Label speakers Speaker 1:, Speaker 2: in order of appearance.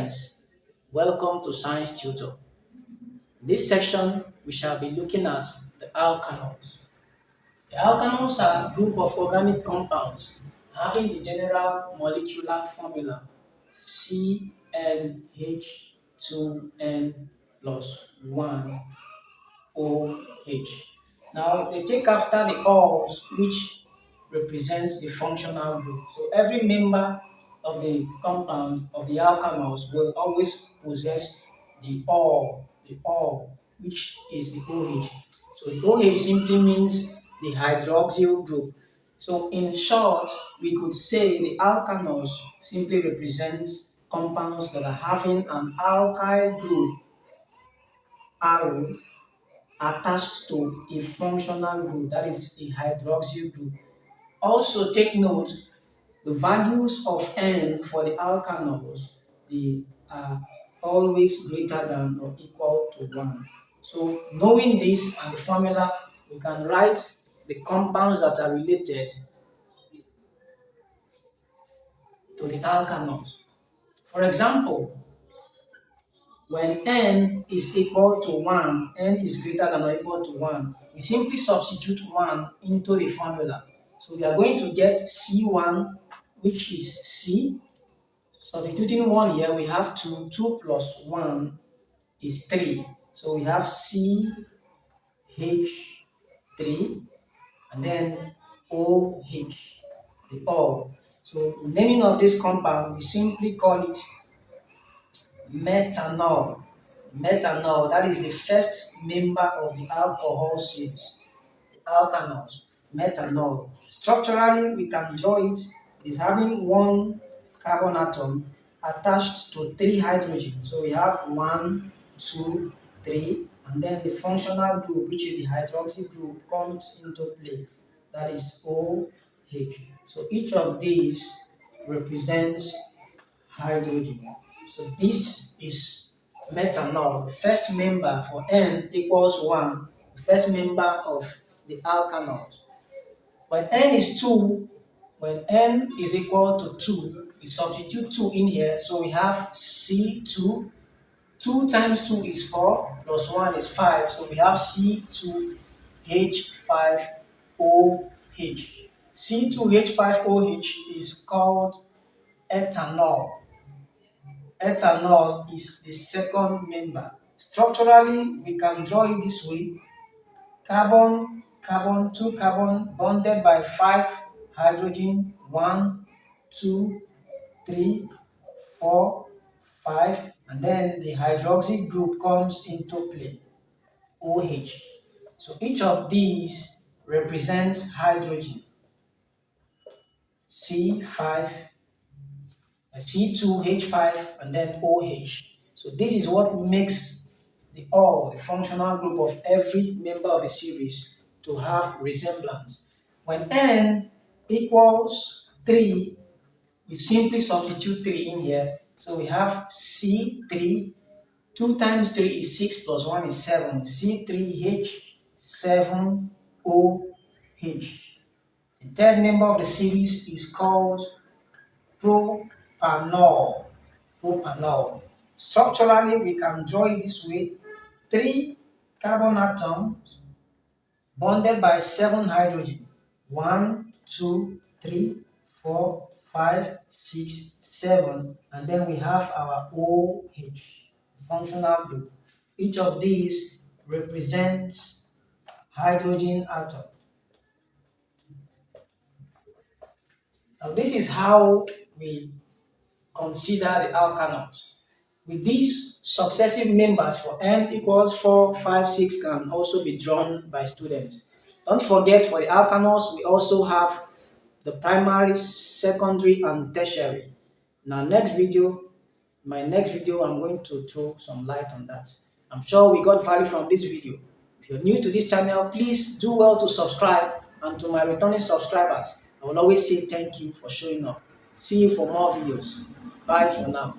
Speaker 1: Students, welcome to Science Tutor. In this section, we shall be looking at the alkanols. The alkanols are a group of organic compounds having the general molecular formula CnH2n plus 1 OH. Now, they take after the ols, which represents the functional group. So, every member of the compound of the alkanols will always possess the ol, which is the OH. So, the OH simply means the hydroxyl group. So, in short, we could say the alkanols simply represents compounds that are having an alkyl group arrow attached to a functional group, that is a hydroxyl group. Also take note, the values of N for the alkanols, they are always greater than or equal to 1. So knowing this and the formula, we can write the compounds that are related to the alkanols. For example, when N is equal to 1, N is greater than or equal to 1, we simply substitute 1 into the formula. So we are going to get C1, which is C. Substituting 1 here, we have 2. 2 plus 1 is 3. So we have CH3 and then OH, the O. So naming of this compound, we simply call it methanol. Methanol, that is the first member of the alcohol series, the alkanols, methanol. Structurally, we can draw it. It is having one carbon atom attached to 3 hydrogen. So we have 1, 2, 3, and then the functional group, which is the hydroxy group, comes into play. That is OH. So each of these represents hydrogen. So this is methanol. The first member for N equals 1, the first member of the alkanols. When N is 2, when N is equal to 2, we substitute 2 in here, so we have C2. 2 times 2 is 4, plus 1 is 5, so we have C2H5OH. C2H5OH is called ethanol. Ethanol is the second member. Structurally, we can draw it this way. Carbon, carbon, 2 carbon bonded by 5 hydrogen, 1, 2, 3, 4, 5, and then the hydroxy group comes into play, OH. So each of these represents hydrogen, C5, C2H5, and then OH. So this is what makes the functional group of every member of the series to have resemblance. When N equals 3, we simply substitute 3 in here. So we have C3, 2 times 3 is 6 plus 1 is 7, C3H7OH. The third member of the series is called propanol. Propanol. Structurally, we can draw it this way. 3 carbon atoms bonded by 7 hydrogen. 1, 2, 3, 4, 5, 6, 7. And then we have our OH, functional group. Each of these represents hydrogen atom. Now, this is how we consider the alkanols. With these successive members for N equals 4, 5, 6 can also be drawn by students. Don't forget, for the alkanols, we also have the primary, secondary, and tertiary. In my next video, I'm going to throw some light on that. I'm sure we got value from this video. If you're new to this channel, please do well to subscribe, and to my returning subscribers, I will always say thank you for showing up. See you for more videos. Bye for now.